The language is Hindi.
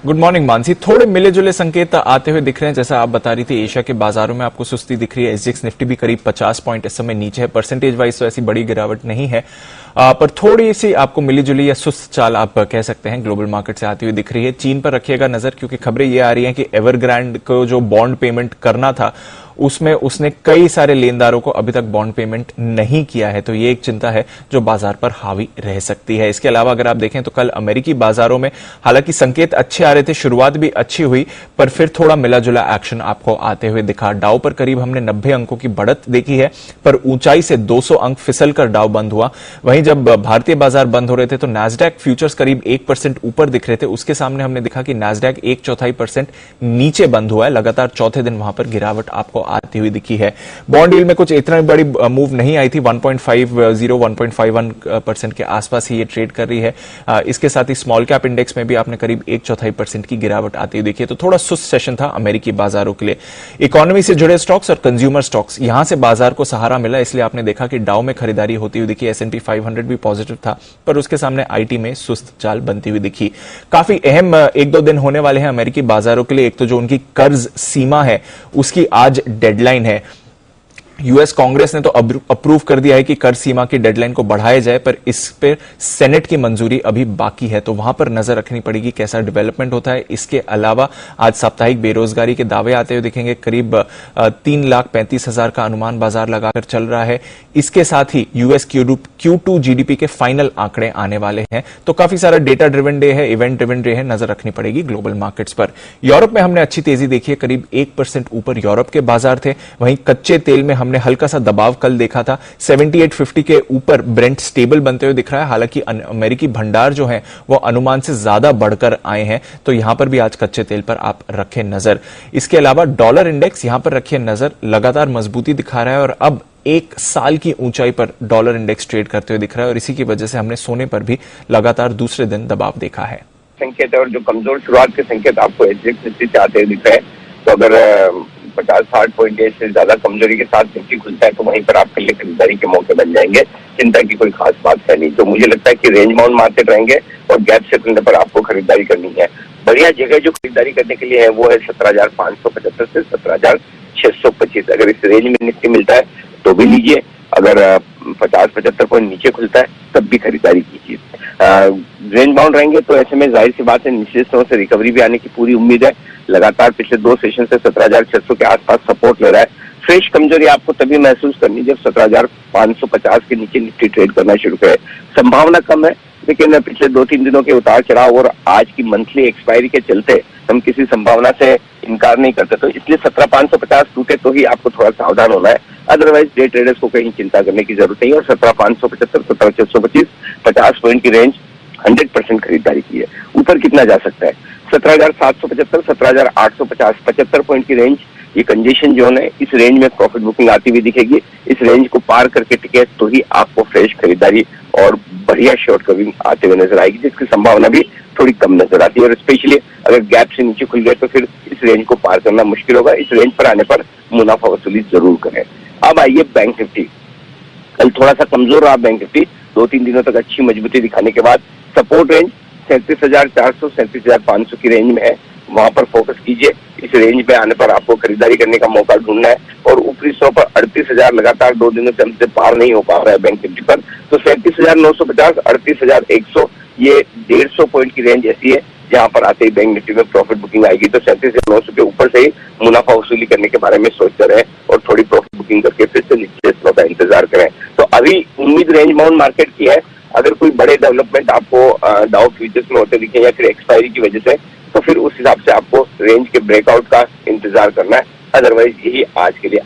Good morning Mansi. थोड़े मिले जुले संकेत आते हुए दिख रहे हैं। जैसा आप बता रही थी, एशिया के बाजारों में आपको सुस्ती दिख रही है। एसजीएक्स निफ्टी भी करीब 50 पॉइंट इस समय नीचे है। परसेंटेज वाइज तो ऐसी बड़ी गिरावट नहीं है, पर थोड़ी सी आपको मिली जुली या सुस्त चाल आप कह सकते हैं ग्लोबल मार्केट से आती हुई दिख रही है। चीन पर रखिएगा नजर, क्योंकि खबरें ये आ रही हैं कि एवरग्रांड को जो बॉन्ड पेमेंट करना था उसमें उसने कई सारे लेनदारों को अभी तक बॉन्ड पेमेंट नहीं किया है। तो ये एक चिंता है जो बाजार पर हावी रह सकती है। इसके अलावा अगर आप देखें तो कल अमेरिकी बाजारों में हालांकि संकेत अच्छे आ रहे थे, शुरुआत भी अच्छी हुई, पर फिर थोड़ा मिला जुला एक्शन आपको आते हुए दिखा। डाउ पर करीब हमने 90 अंकों की बढ़त देखी है, पर ऊंचाई से 200 अंक फिसल कर डाउ बंद हुआ। वहीं जब भारतीय बाजार बंद हो रहे थे तो नैस्डैक फ्यूचर्स करीब 1% ऊपर दिख रहे थे। उसके सामने हमने देखा कि नैस्डैक 1/4% नीचे बंद हुआ है। लगातार चौथे दिन वहां पर गिरावट आपको आती हुई दिखी है। बॉन्ड यील्ड में कुछ इतना बड़ी मूव नहीं आई थी। 1.50-1.51% के आसपास ही ये ट्रेड कर रही है। इसके साथ ही स्मॉल कैप इंडेक्स में भी आपने करीब 1/4% की गिरावट आती हुई देखी है। तो थोड़ा सुस्त सेशन था अमेरिकी बाजारों के लिए। इकोनॉमी से जुड़े स्टॉक्स और कंज्यूमर स्टॉक्स, यहां से बाजार को सहारा मिला, इसलिए आपने देखा कि डाउ में खरीदारी होती हुई दिखी। S&P 500 भी पॉजिटिव था, पर उसके सामने आईटी में सुस्त चाल बनती हुई दिखी। काफी अहम 1-2 दिन होने वाले हैं अमेरिकी बाजारों के लिए। एक तो जो उनकी कर्ज सीमा है उसकी आज डेडलाइन है। यूएस कांग्रेस ने तो अप्रूव कर दिया है कि कर सीमा की डेडलाइन को बढ़ाया जाए, पर इस पर सेनेट की मंजूरी अभी बाकी है। तो वहां पर नजर रखनी पड़ेगी कैसा डेवलपमेंट होता है। इसके अलावा आज साप्ताहिक बेरोजगारी के दावे आते हुए दिखेंगे। करीब 3,35,000 का अनुमान बाजार लगाकर चल रहा है। इसके साथ ही यूएस Q2 जीडीपी के फाइनल आंकड़े आने वाले हैं। तो काफी सारा डेटा ड्रिवन डे है, इवेंट ड्रिवन डे है, नजर रखनी पड़ेगी ग्लोबल मार्केट्स पर। यूरोप में हमने अच्छी तेजी देखी है, करीब 1% ऊपर यूरोप के बाजार थे। वहीं कच्चे तेल में हमने हल्का सा दबाव कल देखा था। 78.50 के ऊपर ब्रेंट स्टेबल बनते हुए दिख रहा है। हालांकि अमेरिकी भंडार जो है वो अनुमान से ज्यादा बढ़कर आए हैं, तो यहां पर भी आज कच्चे तेल पर आप रखें नजर। इसके अलावा डॉलर इंडेक्स यहां पर रखिए नजर, लगातार मजबूती दिखा रहा है और अब 1 साल की ऊंचाई पर डॉलर इंडेक्स ट्रेड करते हुए दिख रहा है। और इसी की वजह से हमने सोने पर भी लगातार दूसरे दिन दबाव देखा है। संकेत और जो कमजोर शुरुआत के संकेत आपको एसजीएक्स निफ्टी से आते हुए दिख रहे हैं, तो अगर 50-60 पॉइंट से ज्यादा कमजोरी के साथ निफ्टी खुलता है तो वहीं पर आपके लिए खरीदारी के मौके बन जाएंगे। चिंता की कोई खास बात है नहीं। तो मुझे लगता है कि रेंज बाउंड मार्केट रहेंगे और गैप से खुलने पर आपको खरीदारी करनी है। बढ़िया जगह जो खरीदारी करने के लिए है वो है 17,575 से 17,625। अगर इस रेंज में निफ्टी मिलता है तो भी लीजिए, अगर 50-75 पॉइंट नीचे खुलता है तब भी खरीदारी कीजिए। रेंज बाउंड रहेंगे तो ऐसे में जाहिर सी बात है निचले स्तरों से रिकवरी भी आने की पूरी उम्मीद है। लगातार पिछले 2 सेशन से 17,600 के आसपास सपोर्ट ले रहा है। फ्रेश कमजोरी आपको तभी महसूस करनी जब 17,550 के नीचे निफ्टी ट्रेड करना शुरू करे। संभावना कम है, लेकिन पिछले 2-3 दिनों के उतार चढ़ाव और आज की मंथली एक्सपायरी के चलते हम किसी संभावना से इनकार नहीं करते। तो इसलिए 17,550 टूटे तो ही आपको थोड़ा सावधान होना है। अदरवाइज डे ट्रेडर्स को कहीं चिंता करने की जरूरत नहीं है। और 17,575, 17,625, 50 पॉइंट की रेंज 100% खरीदारी की है। ऊपर कितना जा सकता है? 17,775, 17,850, 75 पॉइंट की रेंज, ये कंजेशन जोन है। इस रेंज में प्रॉफिट बुकिंग आती हुई दिखेगी। इस रेंज को पार करके टिके तो ही आपको फ्रेश खरीदारी और बढ़िया शॉर्ट कवरिंग आते हुए नजर आएगी, जिसकी संभावना भी थोड़ी कम नजर आती है। और स्पेशली अगर गैप से नीचे खुल गए तो फिर इस रेंज को पार करना मुश्किल होगा। इस रेंज पर आने पर मुनाफा वसूली जरूर करें। अब आइए बैंक निफ्टी। कल थोड़ा सा कमजोर रहा बैंक निफ्टी। 2-3 दिनों तक अच्छी मजबूती दिखाने के बाद सपोर्ट रेंज 37,400, 37,500 की रेंज में है, वहां पर फोकस कीजिए। इस रेंज पे आने पर आपको खरीदारी करने का मौका ढूंढना है। और ऊपरी सौ पर 38,000 लगातार 2 दिनों से हमसे पार नहीं हो पा रहा है बैंक निफ्टी पर, तो 37,950, 38,100, ये 150 पॉइंट की रेंज ऐसी है जहां पर आते ही बैंक निफ्टी में प्रॉफिट बुकिंग आएगी। तो 37,900 के ऊपर से ही मुनाफा वसूली करने के बारे में सोचते रहे और थोड़ी प्रॉफिट बुकिंग करके फिर से निचले स्लो का इंतजार करें। तो अभी उम्मीद रेंज बाउंड मार्केट की है। अगर कोई बड़े डेवलपमेंट आपको डाउ फ्यूचर्स में होते दिखे या फिर एक्सपायरी की वजह से, तो फिर उस हिसाब से आपको रेंज के ब्रेकआउट का इंतजार करना है। अदरवाइज यही आज के लिए